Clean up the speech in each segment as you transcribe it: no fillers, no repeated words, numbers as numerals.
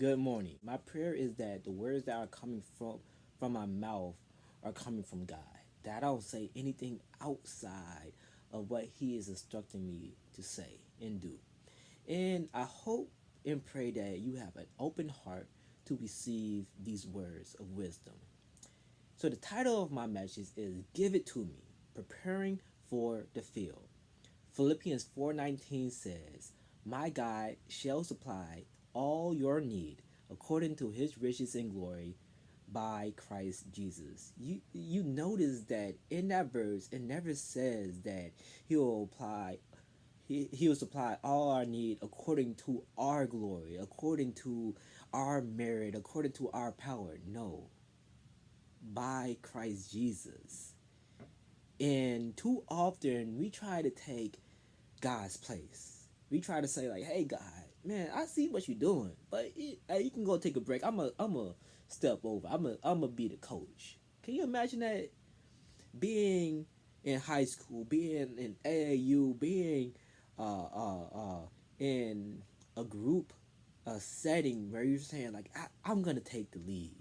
Good morning. My prayer is that the words that are coming from my mouth are coming from God. That I don't say anything outside of what He is instructing me to say and do. And I hope and pray that you have an open heart to receive these words of wisdom. So the title of my message is Give It To Me, Preparing for the Field. Philippians 4:19 says, "My God shall supply all your need according to his riches and glory by Christ Jesus." You notice that in that verse it never says that he will apply he will supply all our need according to our glory, according to our merit, according to our power. No, by Christ Jesus. And too often we try to take God's place. We try to say like, "Hey God, man, I see what you're doing, but hey, you can go take a break. I'm a step over. I'm a be the coach." Can you imagine that being in high school, being in AAU, being in a group, a setting where you're saying like, I'm gonna take the lead.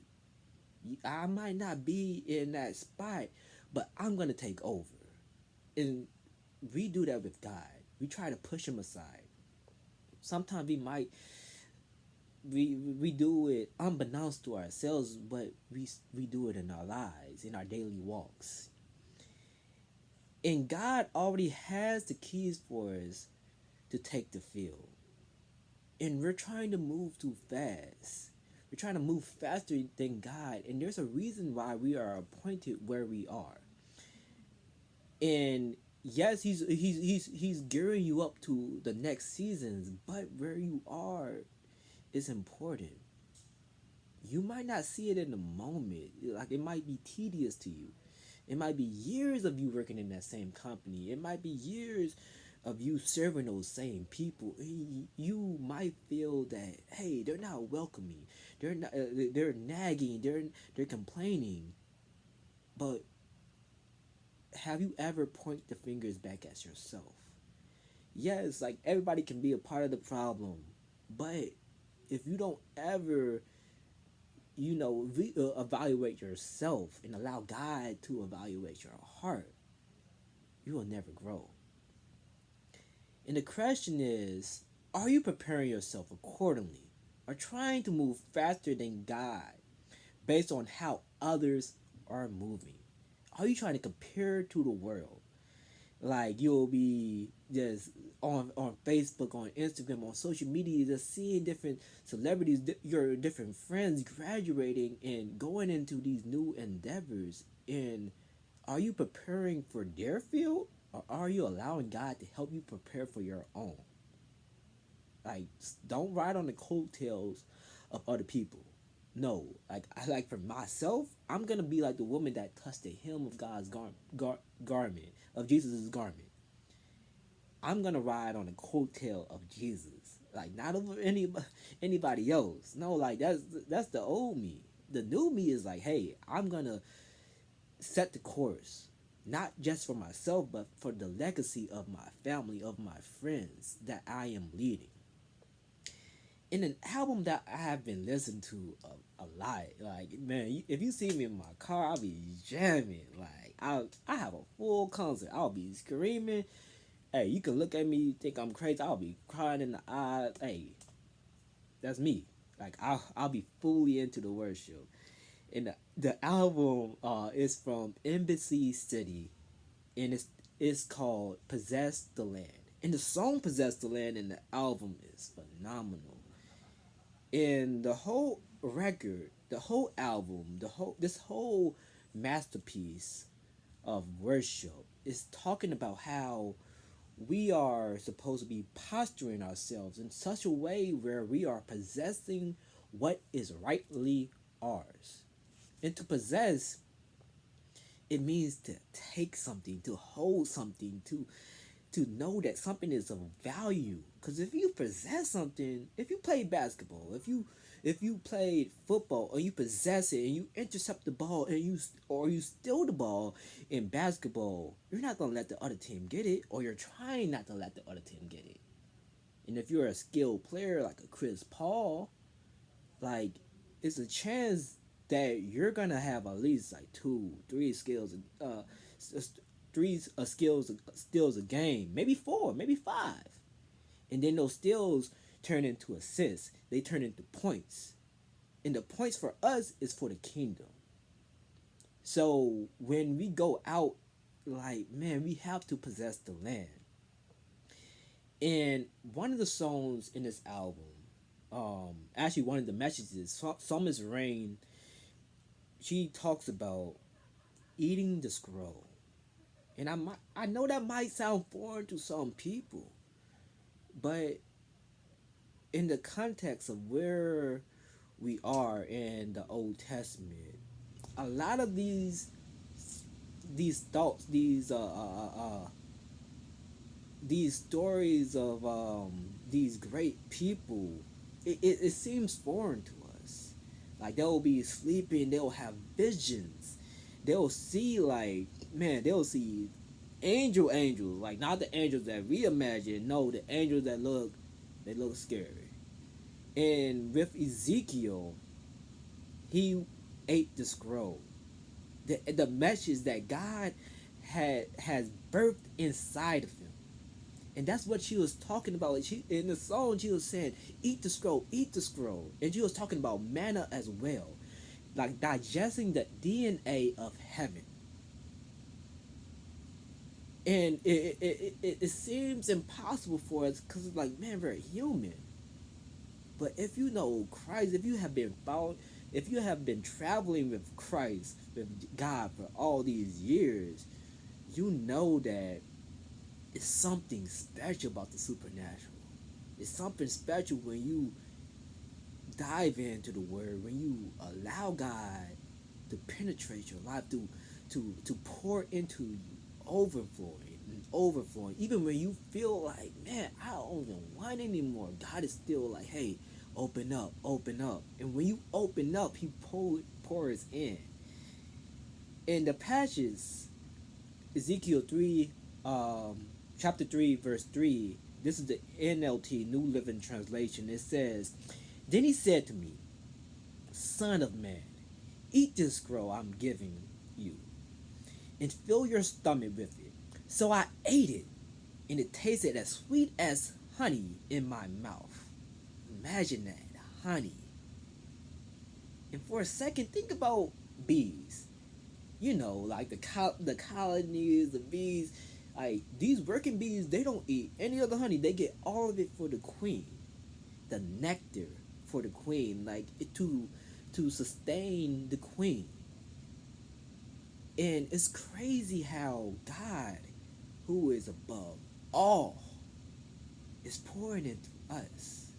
I might not be in that spot, but I'm gonna take over. And we do that with God. We try to push him aside. Sometimes we do it unbeknownst to ourselves, but we do it in our lives, in our daily walks. And God already has the keys for us to take the field. And we're trying to move too fast. We're trying to move faster than God, and there's a reason why we are appointed where we are. And yes, he's gearing you up to the next seasons, but where you are is important. You might not see it in the moment. Like, it might be tedious to you. It might be years of you working in that same company. It might be years of you serving those same people. You might feel that, hey, they're not welcoming. They're not. They're nagging. They're complaining. But have you ever point the fingers back at yourself? Yes, like, everybody can be a part of the problem, but if you don't ever, evaluate yourself and allow God to evaluate your heart, you will never grow. And the question is, are you preparing yourself accordingly or trying to move faster than God based on how others are moving? Are you trying to compare to the world? Like, you'll be just on Facebook, on Instagram, on social media, just seeing different celebrities, your different friends graduating and going into these new endeavors. And are you preparing for their field, or are you allowing God to help you prepare for your own? Like, don't ride on the coattails of other people. No, like for myself, I'm gonna be like the woman that touched the hem of God's garment, of Jesus's garment. I'm gonna ride on the coattail of Jesus, like, not over anybody else. No, like, that's the old me. The new me is like, hey, I'm gonna set the course, not just for myself, but for the legacy of my family, of my friends that I am leading. In an album that I have been listening to a lot, like, man, if you see me in my car, I'll be jamming. Like, I have a full concert. I'll be screaming. Hey, you can look at me, think I'm crazy. I'll be crying in the eyes. Hey, that's me. Like, I'll be fully into the worship. And the album is from Embassy City, and it's called "Possess the Land." And the song "Possess the Land" in the album is phenomenal. And the whole record, the whole album, this whole masterpiece of worship is talking about how we are supposed to be posturing ourselves in such a way where we are possessing what is rightly ours. And to possess, it means to take something, to hold something, to know that something is of value. Because if you possess something, if you play basketball, if you played football, or you possess it and you intercept the ball, and you steal the ball in basketball, you're not gonna let the other team get it, or you're trying not to let the other team get it. And if you're a skilled player like a Chris Paul, like it's a chance that you're gonna have at least like two, three skills, three skills a game, maybe four, maybe five, and then those skills turn into assists. They turn into points, and the points for us is for the kingdom. So when we go out, like man, we have to possess the land. And one of the songs in this album, actually one of the messages, Psalmist Rain, she talks about eating the scroll. And I know that might sound foreign to some people, but in the context of where we are in the Old Testament, a lot of these thoughts, these stories of these great people, it seems foreign to us. Like they'll be sleeping, they'll have visions, they'll see like man, they'll see angels, like not the angels that we imagine, no, the angels that look scary. And with Ezekiel, he ate the scroll. The message that God has birthed inside of him. And that's what she was talking about. Like in the song, she was saying, eat the scroll. And she was talking about manna as well. Like digesting the DNA of heaven. And it seems impossible for us because it's like, man, we're human. But if you know Christ, if you have been following, if you have been traveling with Christ, with God for all these years, you know that it's something special about the supernatural. It's something special when you dive into the word, when you allow God to penetrate your life, to pour into you, overflowing and overflowing. Even when you feel like, man, I don't even want anymore, God is still like, hey, open up, open up. And when you open up, He pours in. In the passages, Ezekiel 3, chapter 3, verse 3, this is the NLT, New Living Translation. It says, then he said to me, Son of man, eat this scroll I'm giving you, and fill your stomach with it. So I ate it, and it tasted as sweet as honey in my mouth. Imagine that, honey. And for a second, think about bees. You know, like the colonies, the bees. Like these working bees, they don't eat any other honey. They get all of it for the queen, the nectar for the queen, like to sustain the queen. And it's crazy how God, who is above all, is pouring into us.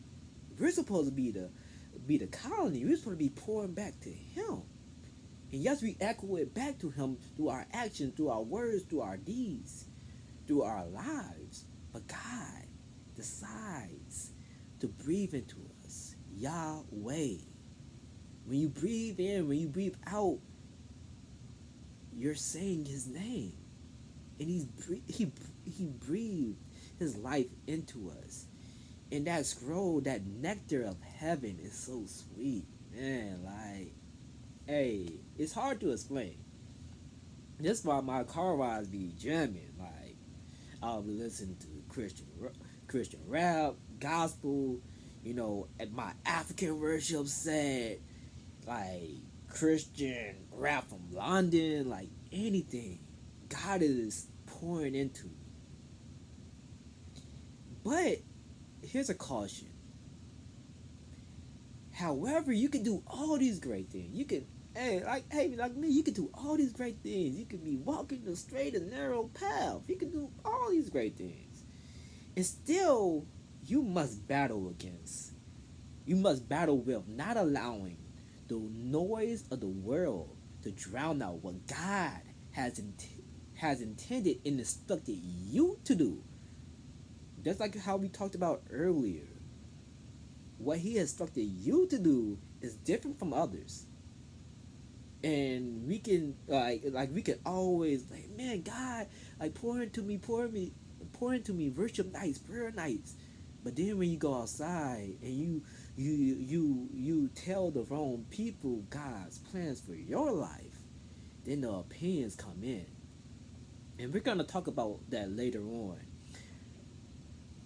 We're supposed to be the colony. We're supposed to be pouring back to Him. And yes, we echo it back to Him through our actions, through our words, through our deeds, through our lives. But God decides to breathe into us. Yahweh. When you breathe in, when you breathe out, you're saying His name. And he breathed His life into us. And that scroll, that nectar of heaven is so sweet. Man, like, hey, it's hard to explain. That's why my car rides be jamming. Like, I'll be listening to Christian rap, gospel, you know, at my African worship set, like Christian rap from London, like anything. God is pouring into me. But here's a caution. However, you can do all these great things. You can, hey, like me, you can do all these great things. You can be walking the straight and narrow path. You can do all these great things. And still, you must battle against. You must battle with not allowing the noise of the world to drown out what God has intended and instructed you to do. Just like how we talked about earlier. What He instructed you to do is different from others. And we can like we can always like, man, God, like pour into me worship nights, prayer nights. But then when you go outside and you tell the wrong people God's plans for your life, then the opinions come in. And we're going to talk about that later on.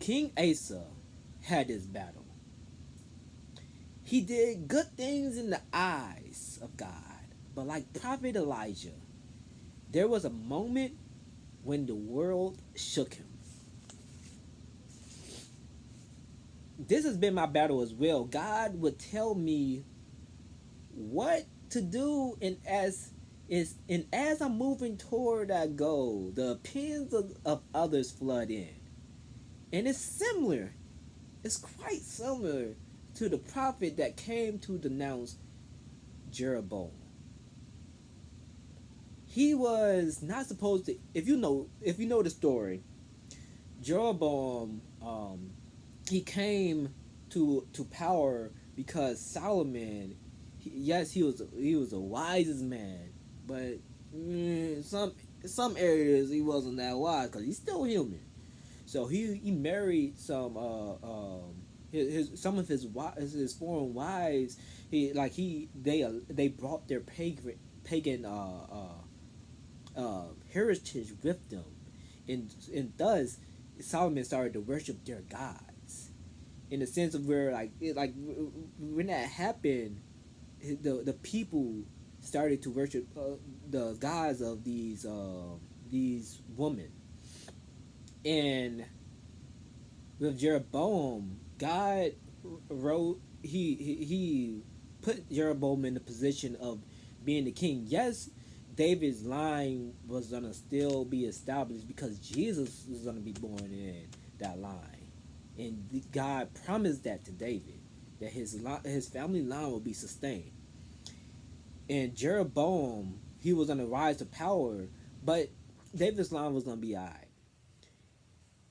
King Asa had this battle. He did good things in the eyes of God, but like Prophet Elijah, there was a moment when the world shook him. This has been my battle as well. God would tell me what to do, and as I'm moving toward that goal, the opinions of others flood in. And it's similar. It's quite similar to the prophet that came to denounce Jeroboam. He was not supposed to. If you know the story, Jeroboam, he came to power because Solomon. Yes, he was the wisest man, but some areas he wasn't that wise because he's still human. So he married some of his foreign wives. They brought their pagan heritage with them, and thus Solomon started to worship their gods in the sense of where when that happened, the people started to worship the gods of these women. And with Jeroboam, God wrote he put Jeroboam in the position of being the king. Yes, David's line was gonna still be established because Jesus was gonna be born in that line, and God promised that to David, that his family line will be sustained. And Jeroboam, he was gonna rise to power, but David's line was gonna be alright.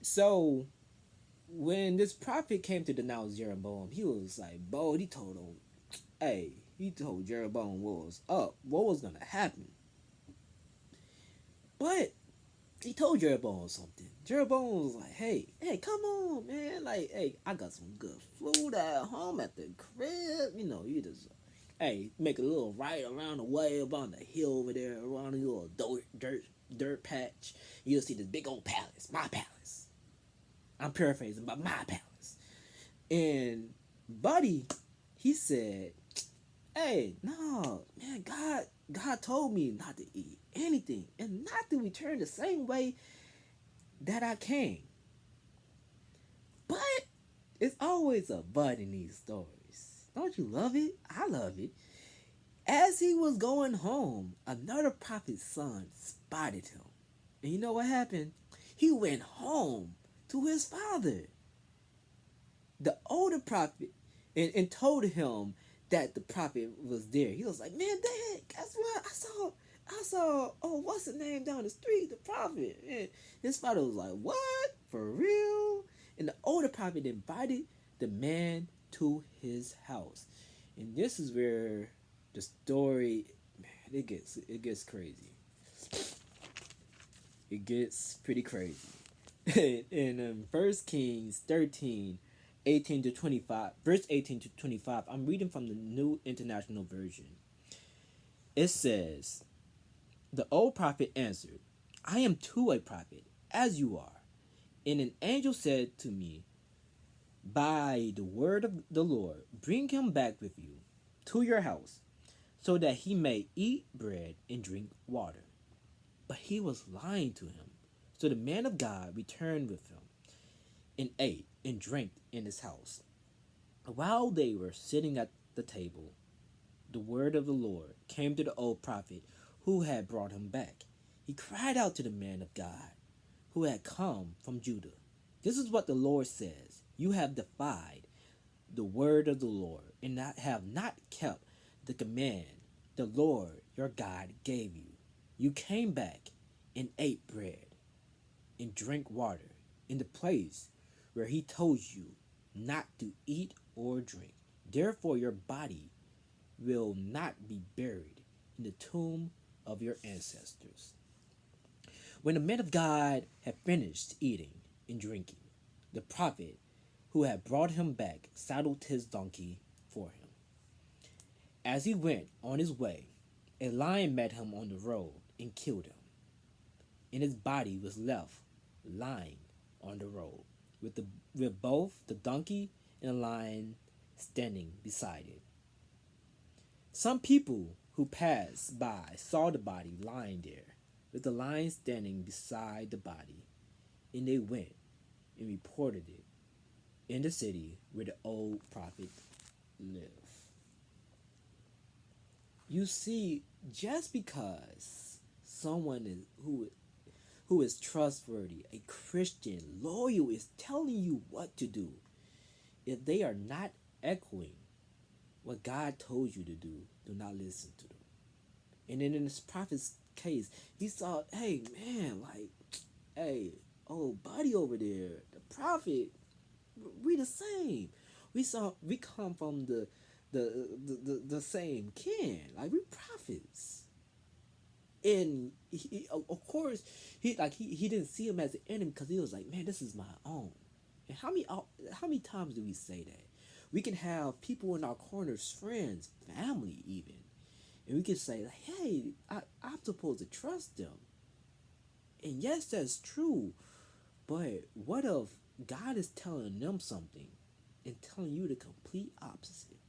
So when this prophet came to denounce Jeroboam, he was like bold. He told Jeroboam what was up, what was gonna happen. But he told Jeroboam something. Jeroboam was like, hey, come on, man. Like, hey, I got some good food at home at the crib. You just, hey, make a little right around the way up on the hill over there, around a little dirt patch. You'll see this big old palace, my palace. I'm paraphrasing, but my palace. And Buddy, he said, hey, no, man, God told me not to eat anything and not to return the same way that I came. But it's always a but in these stories. Don't you love it? I love it. As he was going home, another prophet's son spotted him. And you know what happened? He went home to his father, the older prophet, and told him that the prophet was there. He was like, man, Dad, guess what? I saw, oh, what's the name down the street? The prophet. And his father was like, what? For real? And the older prophet invited the man to his house. And this is where the story, man, it gets crazy. It gets pretty crazy. In 1 Kings 13, 18 to 25, verse 18 to 25, I'm reading from the New International Version. It says, the old prophet answered, I am too a prophet, as you are. And an angel said to me, by the word of the Lord, bring him back with you to your house, so that he may eat bread and drink water. But he was lying to him. So the man of God returned with him and ate and drank in his house. While they were sitting at the table, the word of the Lord came to the old prophet who had brought him back. He cried out to the man of God who had come from Judah. This is what the Lord says. You have defied the word of the Lord and have not kept the command the Lord your God gave you. You came back and ate bread and drank water in the place where he told you not to eat or drink. Therefore, your body will not be buried in the tomb of your ancestors. When the man of God had finished eating and drinking, the prophet who had brought him back saddled his donkey for him. As he went on his way, a lion met him on the road and killed him, and his body was left lying on the road with both the donkey and the lion standing beside it. Some people who passed by saw the body lying there, with the lion standing beside the body, and they went and reported it in the city where the old prophet lived. You see, just because someone who is trustworthy, a Christian, loyal, is telling you what to do, if they are not echoing what God told you to do not listen to them. And then in this prophet's case, he saw, hey man, like, hey, old buddy over there, the prophet, we the same. We come from the same kin. Like we prophets. And of course, he didn't see him as an enemy because he was like, man, this is my own. And how many times do we say that? We can have people in our corners, friends, family, even, and we can say, like, hey, I'm supposed to trust them. And yes, that's true. But what if God is telling them something and telling you the complete opposite?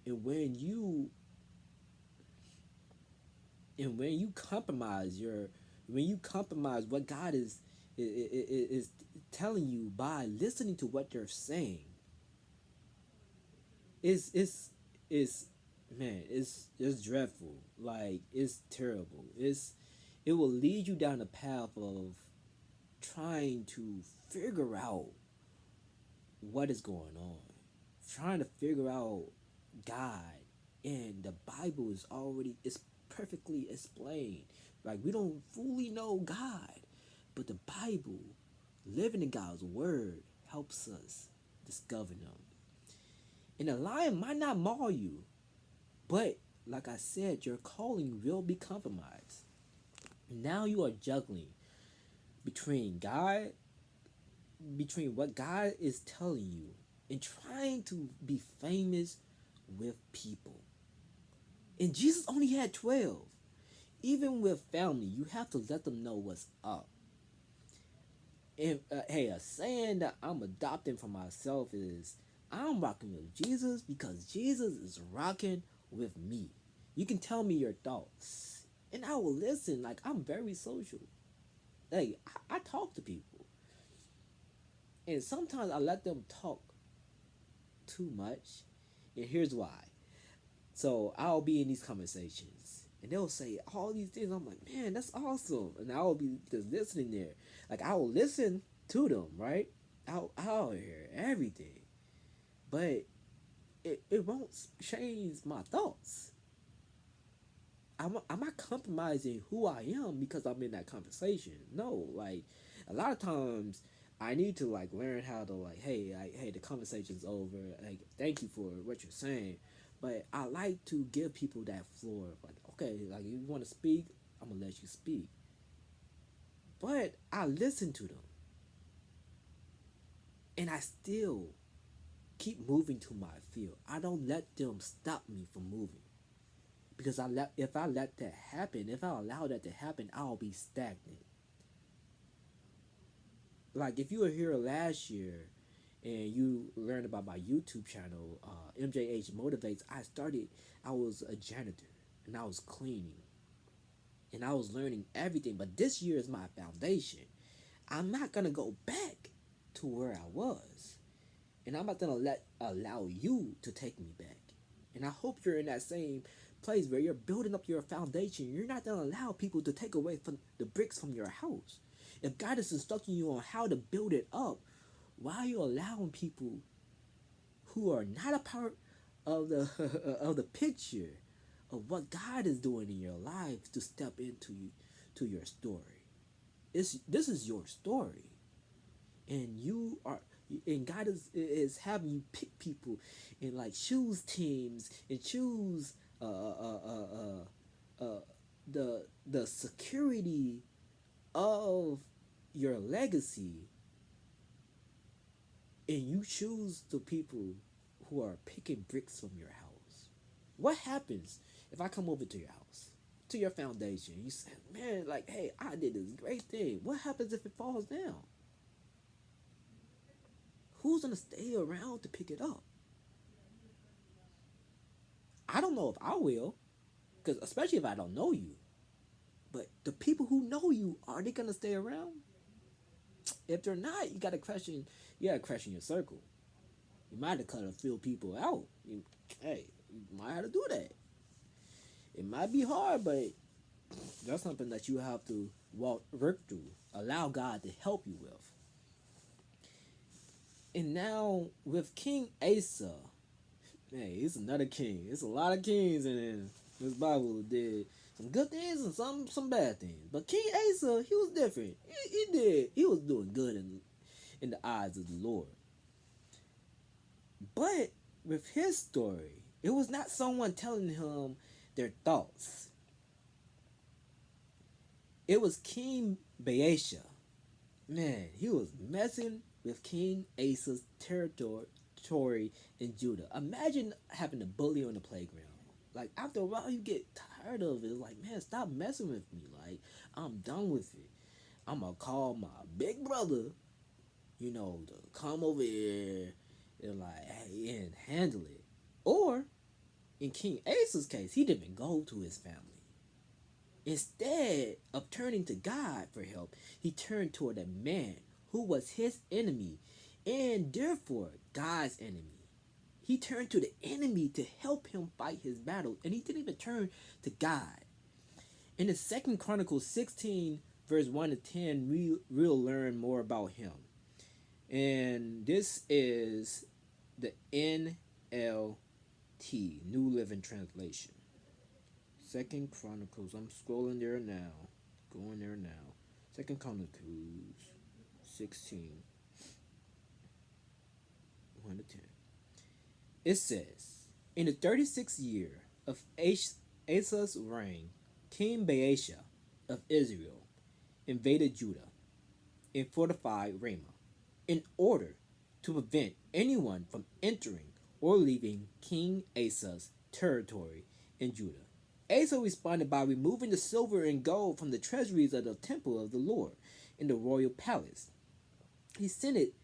And when you compromise what God is telling you by listening to what they're saying, it's man, it's dreadful. Like it's terrible. It will lead you down the path of trying to figure out what is going on, trying to figure out God, and the Bible is perfectly explained. Like we don't fully know God, but the Bible, living in God's word, helps us discover them. And a lion might not maul you, but like I said, your calling will be compromised. Now you are juggling between God, between what God is telling you and trying to be famous with people. And Jesus only had 12. Even with family, you have to let them know what's up. And hey, a saying that I'm adopting for myself is I'm rocking with Jesus because Jesus is rocking with me. You can tell me your thoughts, and I will listen. Like I'm very social. Like I talk to people, and sometimes I let them talk too much. And here's why. So I'll be in these conversations, and they'll say all these things. I'm like, man, that's awesome, and I'll be just listening there. Like I will listen to them, right? I'll hear everything, but it won't change my thoughts. I'm not compromising who I am because I'm in that conversation. No, like a lot of times I need to like learn how to like, hey, the conversation's over. Like, thank you for what you're saying, but I like to give people that floor. Like, okay, like you want to speak, I'm gonna let you speak, but I listen to them, and I still keep moving to my field. I don't let them stop me from moving. Because if I let that happen, if I allow that to happen, I'll be stagnant. Like if you were here last year and you learned about my YouTube channel, MJH Motivates, I was a janitor and I was cleaning and I was learning everything. But this year is my foundation. I'm not gonna go back to where I was, and I'm not gonna allow you to take me back. And I hope you're in that same place where you're building up your foundation. You're not gonna allow people to take away from the bricks from your house. If God is instructing you on how to build it up, why are you allowing people who are not a part of the of the picture of what God is doing in your life to step into to your story? This is your story, and you are, and God is having you pick people and like choose teams and choose the security of your legacy, and you choose the people who are picking bricks from your house. What happens if I come over to your house, to your foundation? You say, man, like, hey, I did this great thing. What happens if it falls down? Who's gonna stay around to pick it up? I don't know if I will, because especially if I don't know you. But the people who know you, are they gonna stay around? If they're not, you gotta question. You gotta question your circle. You might have cut a few people out. Hey, you might have to do that. It might be hard, but that's something that you have to work through. Allow God to help you with. And now with King Asa, hey, he's another king. It's a lot of kings in this Bible did some good things and some bad things. But King Asa, he was different. He was doing good in the eyes of the Lord. But with his story, it was not someone telling him their thoughts. It was King Baasha. Man, he was messing with King Asa's territory in Judah. Imagine having a bully on the playground. Like after a while, you get tired of it. Like, man, stop messing with me. Like, I'm done with it. I'm gonna call my big brother, to come over here and like, hey, and handle it. Or in King Asa's case, he didn't even go to his family. Instead of turning to God for help, he turned toward a man who was his enemy and therefore God's enemy. He turned to the enemy to help him fight his battle, and he didn't even turn to God. In the Second Chronicles 16, verse 1 to 10, we'll learn more about him. And this is the NLT, New Living Translation. Second Chronicles, I'm scrolling there now. Going there now. Second Chronicles 16, 1 to 10. It says, in the 36th year of Asa's reign, King Baasha of Israel invaded Judah and fortified Ramah in order to prevent anyone from entering or leaving King Asa's territory in Judah. Asa responded by removing the silver and gold from the treasuries of the temple of the Lord in the royal palace. He sent it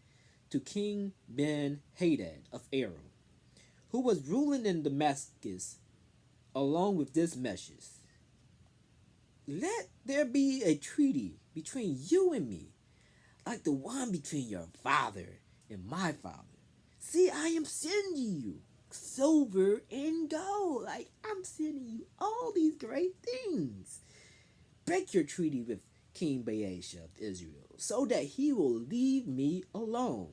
to King Ben-Hadad of Aram, who was ruling in Damascus, along with this message: let there be a treaty between you and me, like the one between your father and my father. See, I am sending you silver and gold. Like, I'm sending you all these great things. Break your treaty with King Baasha of Israel so that he will leave me alone.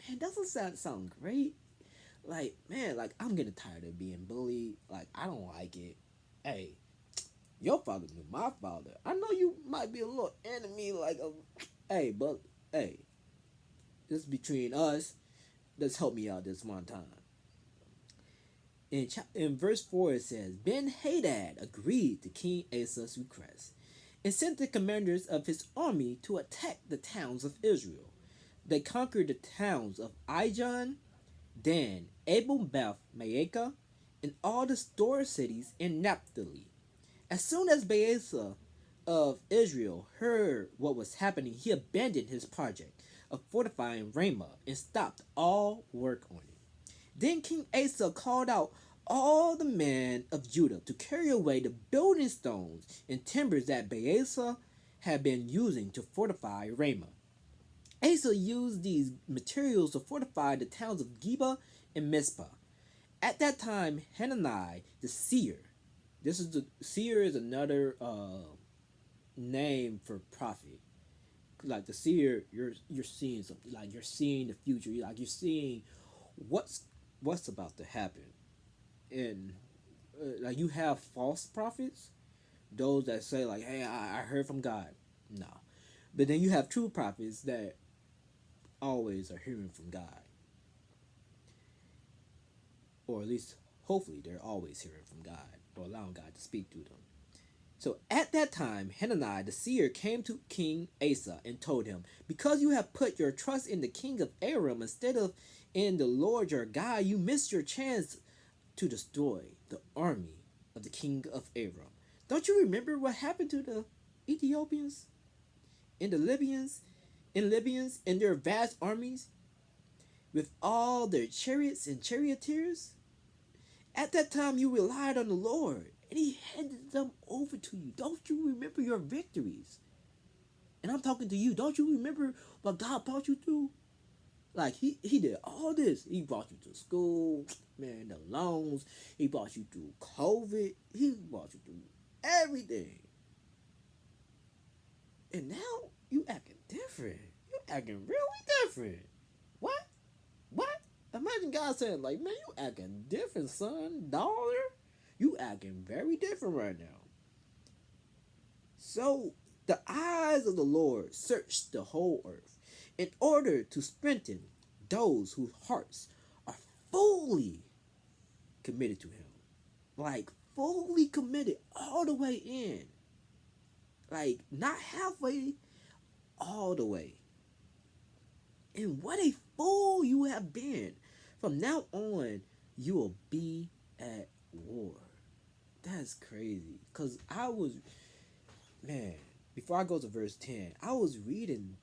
Man, doesn't that sound great? Like, man, like, I'm getting tired of being bullied. Like, I don't like it. Hey, your father knew my father. I know you might be a little enemy, like, hey, but, hey, this is between us. Let's help me out this one time. In verse 4 it says, Ben-Hadad agreed to King Asa's request and sent the commanders of his army to attack the towns of Israel. They conquered the towns of Ijon, Dan, Abel-Beth Maacah, and all the store cities in Naphtali. As soon as Baasha of Israel heard what was happening, he abandoned his project of fortifying Ramah and stopped all work on it. Then King Asa called out all the men of Judah to carry away the building stones and timbers that Baasha had been using to fortify Ramah. Asa used these materials to fortify the towns of Geba and Mizpah. At that time, Hanani the seer, seer is another name for prophet. Like the seer, you're seeing something. Like you're seeing the future. You're seeing what's about to happen. And like you have false prophets, those that say like, "Hey, I heard from God." No, but then you have true prophets that always are hearing from God, or at least hopefully they're always hearing from God or allowing God to speak through them. So at that time, Hanani the seer came to King Asa and told him, because you have put your trust in the king of Aram instead of in the Lord your God, you missed your chance to destroy the army of the king of Aram. Don't you remember what happened to the Ethiopians and the Libyans and their vast armies with all their chariots and charioteers? At that time, you relied on the Lord, and He handed them over to you. Don't you remember your victories? And I'm talking to you. Don't you remember what God brought you through? Like he did all this. He brought you to school, man, the loans. He brought you through COVID. He brought you through everything. And now you acting different. You acting really different. What? What? Imagine God saying, like, man, you acting different, son, daughter. You acting very different right now. So the eyes of the Lord search the whole earth in order to strengthen those whose hearts are fully committed to Him. Like, fully committed all the way in. Like, not halfway, all the way. And what a fool you have been. From now on, you will be at war. That's crazy. Because man, before I go to verse 10, I was reading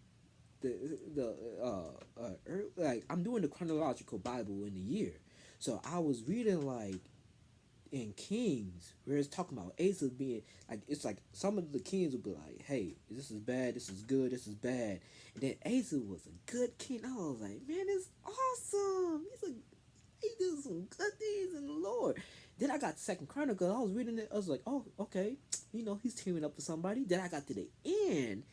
like, I'm doing the chronological Bible in the year. So I was reading, like, in Kings, where it's talking about Asa being, like, it's like some of the kings would be like, hey, this is bad, this is good, this is bad. And then Asa was a good king. I was like, man, it's awesome. He did some good things in the Lord. Then I got Second Chronicles. I was reading it. I was like, oh, okay. He's teaming up with somebody. Then I got to the end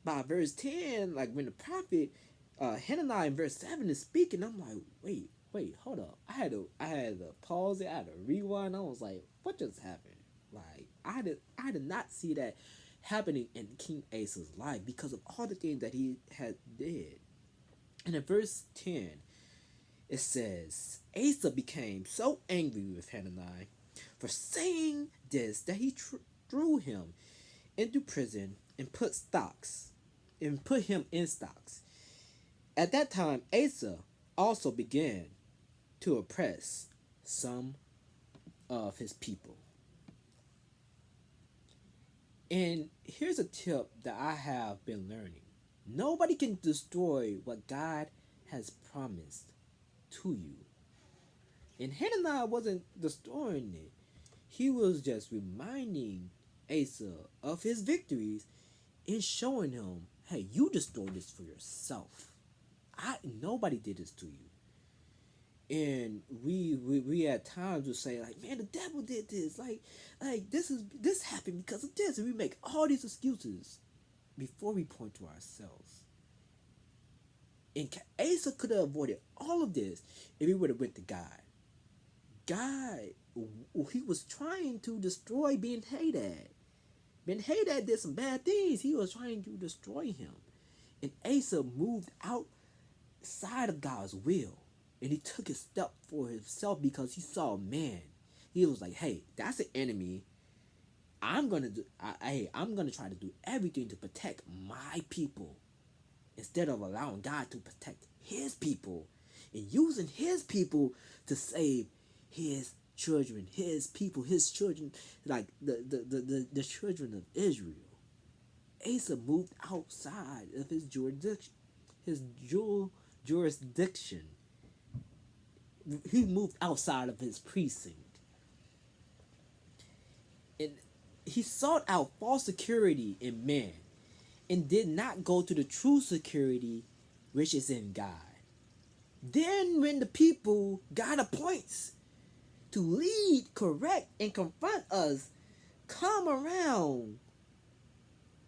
by verse 10, like when the prophet Hananiah in verse 7 is speaking. I'm like, wait, hold up. I had to pause it. I had to rewind. I was like, what just happened? Like, I did not see that happening in King Asa's life because of all the things that he had did. And in verse 10, it says, Asa became so angry with Hananiah for saying this that he threw him into prison and put him in stocks. At that time, Asa also began to oppress some of his people. And here's a tip that I have been learning. Nobody can destroy what God has promised to you. And Hananiah wasn't destroying it. He was just reminding Asa of his victories and showing him, hey, you destroyed this for yourself. Nobody did this to you. And we at times will say, like, man, the devil did this. Like this happened because of this. And we make all these excuses before we point to ourselves. And Asa could have avoided all of this if he would have went to God. God, he was trying to destroy Ben-Hadad. Ben-Hadad did some bad things. He was trying to destroy him. And Asa moved outside of God's will. And he took a step for himself because he saw a man. He was like, hey, that's an enemy. I'm gonna try to do everything to protect my people instead of allowing God to protect his people and using his people to save his children, his people, his children, like the children of Israel. Asa moved outside of his jurisdiction. He moved outside of his precinct. And he sought out false security in man and did not go to the true security which is in God. Then when the people God appoints to lead, correct, and confront us come around,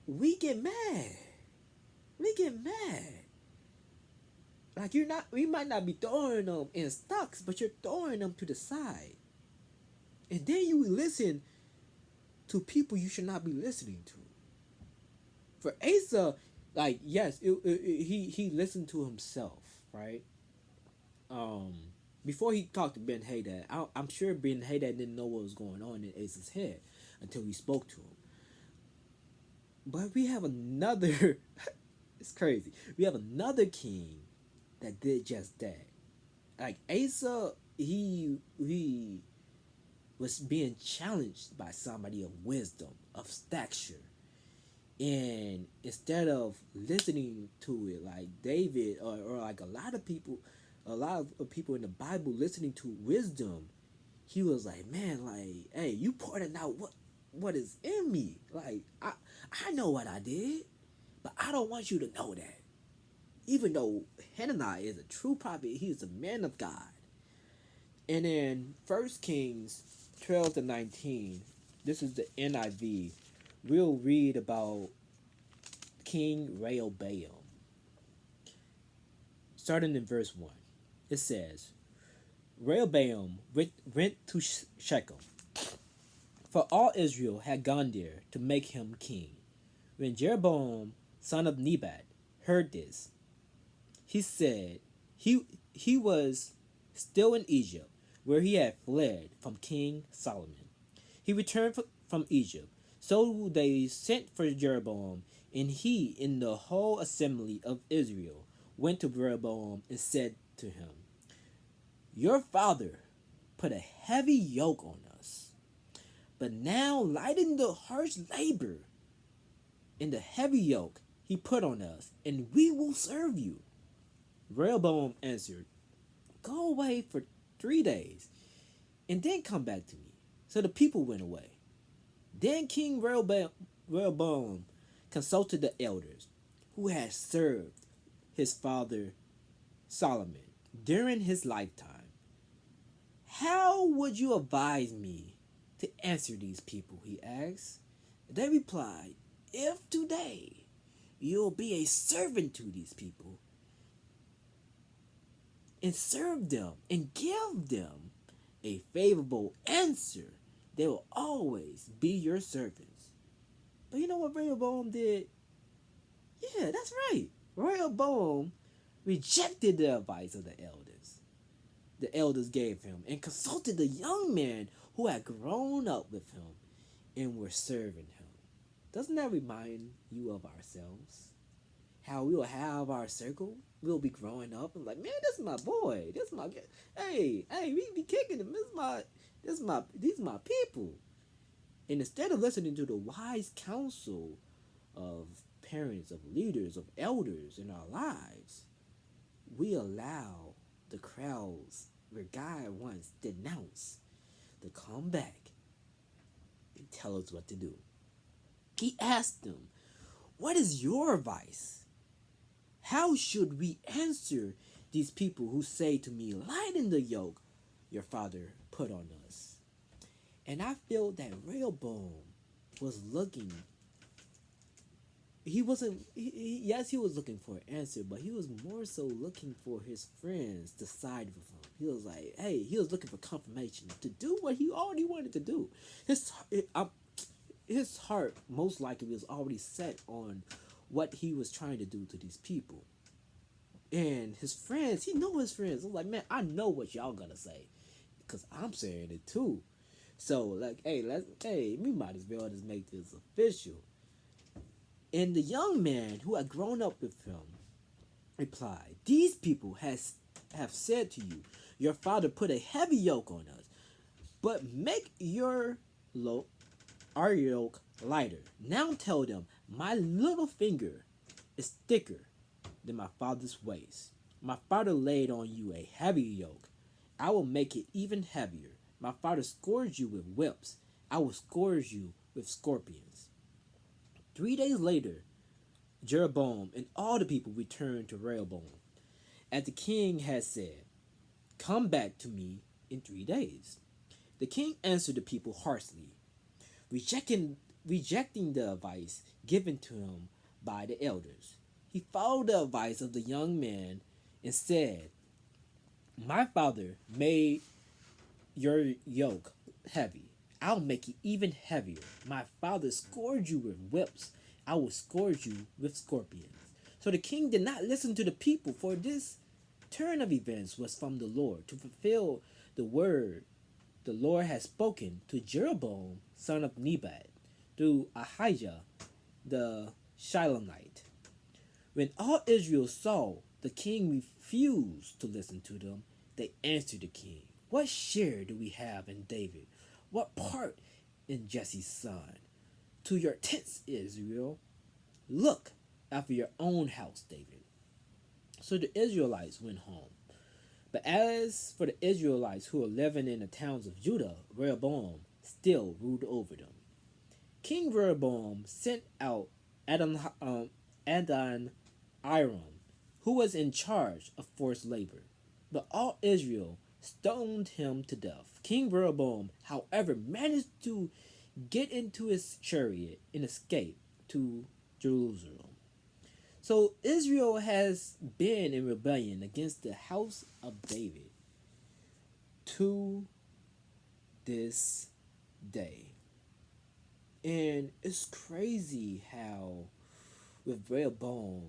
we get mad. We get mad. Like, we might not be throwing them in stocks, but you're throwing them to the side. And then you listen to people you should not be listening to. For Asa, like, yes, he listened to himself, right? Before he talked to Ben-Hadad, I'm sure Ben-Hadad didn't know what was going on in Asa's head until he spoke to him. But we have another, it's crazy. We have another king that did just that. Like, Asa, he was being challenged by somebody of wisdom, of stature. And instead of listening to it like David, or like a lot of people in the Bible listening to wisdom, he was like, man, like, hey, you pointing out what is in me. Like, I know what I did, but I don't want you to know that. Even though Hananiah is a true prophet, he is a man of God. And in First Kings 12 to 19, this is the NIV. We'll read about King Rehoboam. Starting in verse 1, it says, Rehoboam went to Shechem, for all Israel had gone there to make him king. When Jeroboam, son of Nebat, heard this, he said he was still in Egypt, where he had fled from King Solomon. He returned from Egypt. So they sent for Jeroboam, and he and the whole assembly of Israel went to Jeroboam and said to him, Your father put a heavy yoke on us, but now lighten the harsh labor and the heavy yoke he put on us, and we will serve you. Rehoboam answered, Go away for 3 days, and then come back to me. So the people went away. Then King Rehoboam consulted the elders who had served his father Solomon during his lifetime. How would you advise me to answer these people? He asked. They replied, If today you'll be a servant to these people and serve them and give them a favorable answer, they will always be your servants. But you know what Rehoboam did? Yeah, that's right. Rehoboam rejected the advice of the elders gave him, and consulted the young men who had grown up with him and were serving him. Doesn't that remind you of ourselves? How we will have our circle, we'll be growing up and like, man, this is my boy. This is my hey, we be kicking him. These my people. And instead of listening to the wise counsel of parents, of leaders, of elders in our lives, we allow the crowds where God once denounced to come back and tell us what to do. He asked them, What is your advice? How should we answer these people who say to me, Lighten the yoke your father put on us? And I feel that Rehoboam was looking. He wasn't. Yes, he was looking for an answer, but he was more so looking for his friends to side with him. He was like, hey, he was looking for confirmation to do what he already wanted to do. His heart most likely was already set on what he was trying to do to these people. And his friends, he know his friends. I'm like, man, I know what y'all gonna say, because I'm saying it too. So like, we might as well just make this official. And the young man who had grown up with him replied, These people have said to you, Your father put a heavy yoke on us, but make our yoke lighter. Now tell them, my little finger is thicker than my father's waist. My father laid on you a heavy yoke. I will make it even heavier. My father scourged you with whips. I will scourge you with scorpions. 3 days later, Jeroboam and all the people returned to Rehoboam, as the king had said, Come back to me in 3 days. The king answered the people harshly, rejecting the advice given to him by the elders. He followed the advice of the young man and said, My father made your yoke heavy. I'll make it even heavier. My father scourged you with whips. I will scourge you with scorpions. So the king did not listen to the people, for this turn of events was from the Lord, to fulfill the word the Lord had spoken to Jeroboam, son of Nebat, through Ahijah the Shilonite. When all Israel saw the king refused to listen to them, they answered the king, What share do we have in David? What part in Jesse's son? To your tents, Israel. Look after your own house, David. So the Israelites went home. But as for the Israelites who were living in the towns of Judah, Rehoboam still ruled over them. King Rehoboam sent out Adon Iram, who was in charge of forced labor. But all Israel stoned him to death. King Rehoboam, however, managed to get into his chariot and escape to Jerusalem. So Israel has been in rebellion against the house of David to this day. And it's crazy how with Rehoboam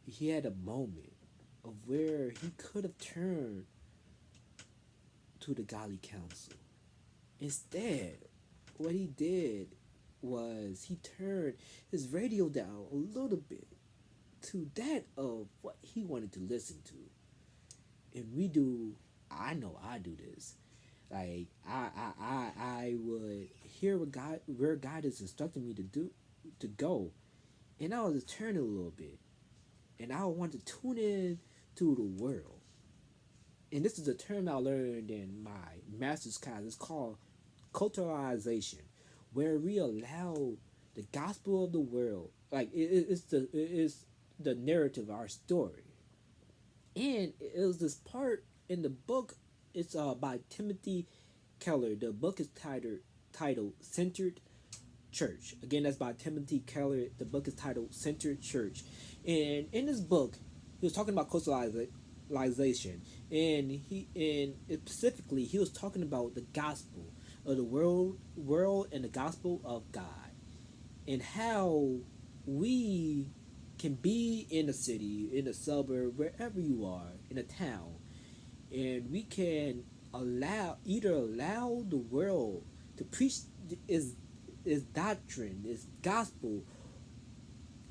he had a moment of where he could have turned to the godly counsel. Instead, what he did was he turned his radio down a little bit to that of what he wanted to listen to. And we do, I know I do this. Like I would hear where God is instructing me to go, and I would just turn it a little bit, and I would want to tune in to the world. And this is a term I learned in my master's class. It's called culturalization, where we allow the gospel of the world, like it's the narrative, our story. And it was this part in the book. It's by Timothy Keller. The book is titled Centered Church. Again, that's by Timothy Keller. The book is titled Centered Church. And in this book, he was talking about culturalization, and specifically he was talking about the gospel of the world and the gospel of God, and how we can be in a city, in a suburb, wherever you are, in a town, and we can allow the world to preach is doctrine, is gospel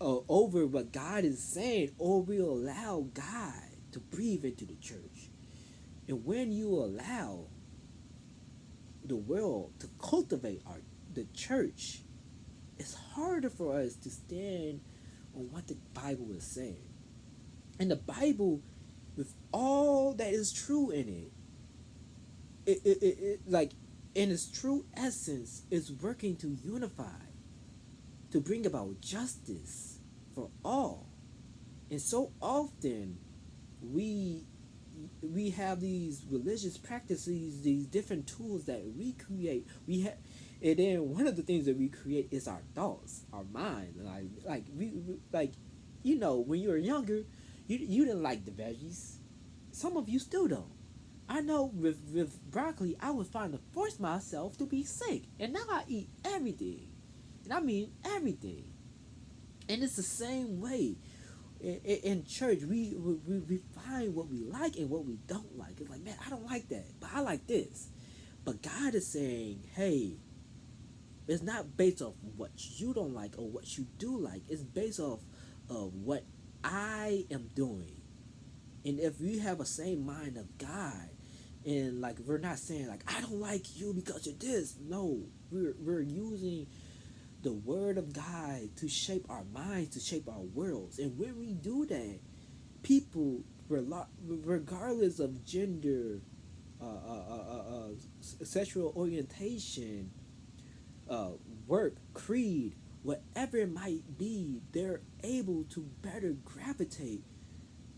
over what God is saying, or we allow God to breathe into the church. And when you allow the world to cultivate the church, it's harder for us to stand on what the Bible is saying. And the Bible, with all that is true in it like in its true essence, is working to unify, to bring about justice for all. And so often we we have these religious practices, these different tools that we create. And then one of the things that we create is our thoughts, our mind. Like when you were younger, you didn't like the veggies. Some of you still don't. I know with broccoli, I was trying to force myself to be sick, and now I eat everything, and I mean everything. And it's the same way in church. We find what we like and what we don't like. It's like, man, I don't like that, but I like this. But God is saying, hey, it's not based off what you don't like or what you do like. It's based off of what I am doing. And if you have a same mind of God, and like we're not saying like I don't like you because of this. No, we're using the word of God to shape our minds, to shape our worlds. And when we do that, people, regardless of gender, sexual orientation, work, creed, whatever it might be, they're able to better gravitate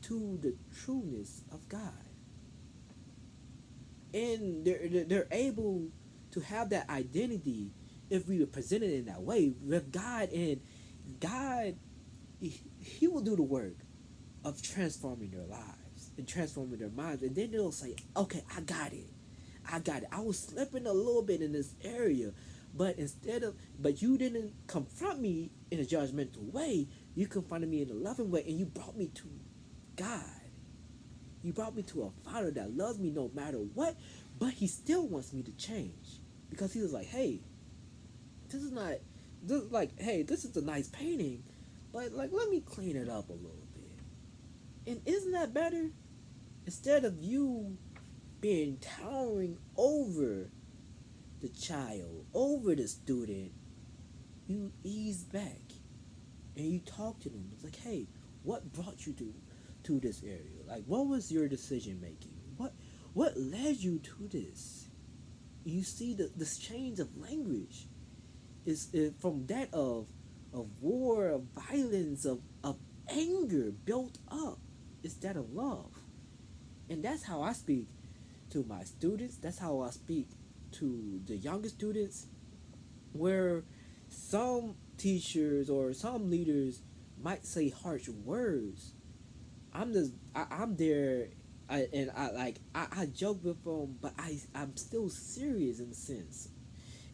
to the trueness of God. And they're able to have that identity if we were presented in that way with God. And God, he will do the work of transforming their lives and transforming their minds. And then they'll say, okay, I got it. I was slipping a little bit in this area, but but you didn't confront me in a judgmental way. You confronted me in a loving way, and you brought me to God. You brought me to a Father that loves me no matter what, but he still wants me to change. Because he was like, hey, this is not, hey, this is a nice painting, but like, let me clean it up a little bit. And isn't that better? Instead of you being towering over the child, over the student, you ease back and you talk to them. It's like, hey, what brought you to this area? Like, what was your decision making? What led you to this? You see this change of language is from that of war, of violence, of anger built up. It's that of love. And that's how I speak to my students. That's how I speak to the younger students. Where some teachers or some leaders might say harsh words, I'm there. I joke with them, but I'm still serious in a sense,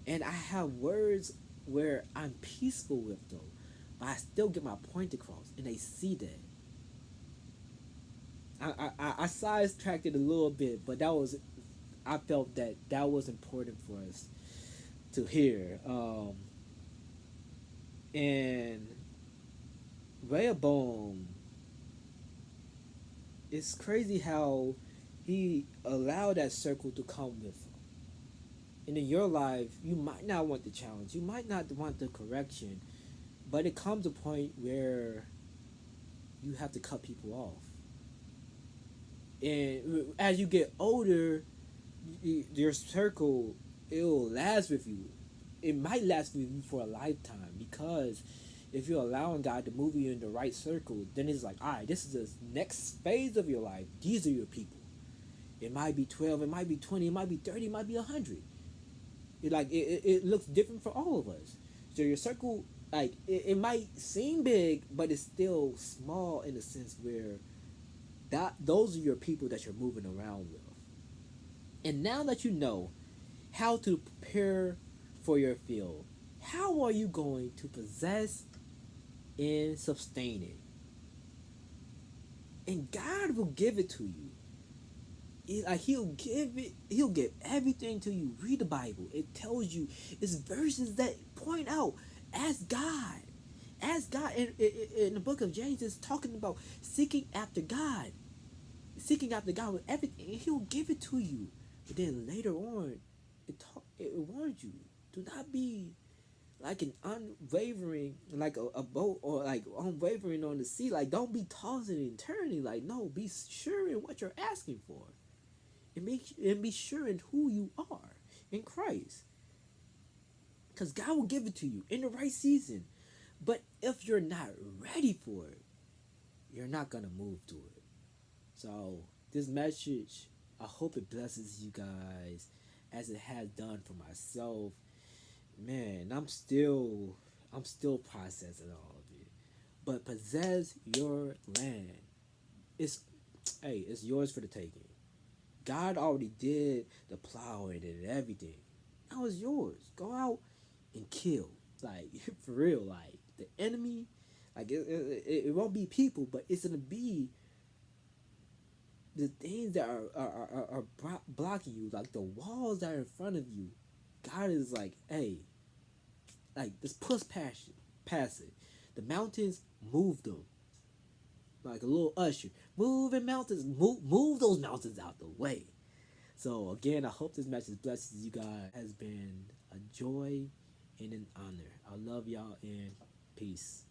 and I have words where I'm peaceful with them, but I still get my point across, and they see that. I sidetracked it a little bit, but that was I felt that that was important for us to hear. And Rehoboam, it's crazy how he allowed that circle to come with him. And in your life, you might not want the challenge, you might not want the correction, but it comes a point where you have to cut people off. And as you get older, your circle, it'll last with you. It might last with you for a lifetime because if you're allowing God to move you in the right circle, then it's like, all right, this is the next phase of your life. These are your people. It might be 12, it might be 20, it might be 30, it might be 100. It looks different for all of us. So your circle, it might seem big, but it's still small in the sense where those are your people that you're moving around with. And now that you know how to prepare for your field, how are you going to possess and sustain it? And God will give it to you. He'll give everything to you. Read the Bible. It tells you, it's verses that point out, ask God. Ask God. In the book of James, it's talking about seeking after God. Seeking after God with everything, and He'll give it to you. But then later on, it warns you, do not be like an unwavering, like a boat, or like unwavering on the sea. Like, don't be tossing and turning. Like, no, be sure in what you're asking for, and be sure in who you are in Christ, because God will give it to you in the right season. But if you're not ready for it, you're not gonna move to it. So this message, I hope it blesses you guys as it has done for myself. Man, I'm still processing all of it. But possess your land. It's it's yours for the taking. God already did the plowing and everything. Now it's yours. Go out and kill. Like, for real, like the enemy, like it won't be people, but it's gonna be the things that are blocking you, like the walls that are in front of you. God is like, hey, like, just push past it. The mountains, move them like a little usher. Moving mountains, move those mountains out the way. So again, I hope this message blesses you guys. It has been a joy and an honor. I love y'all and peace.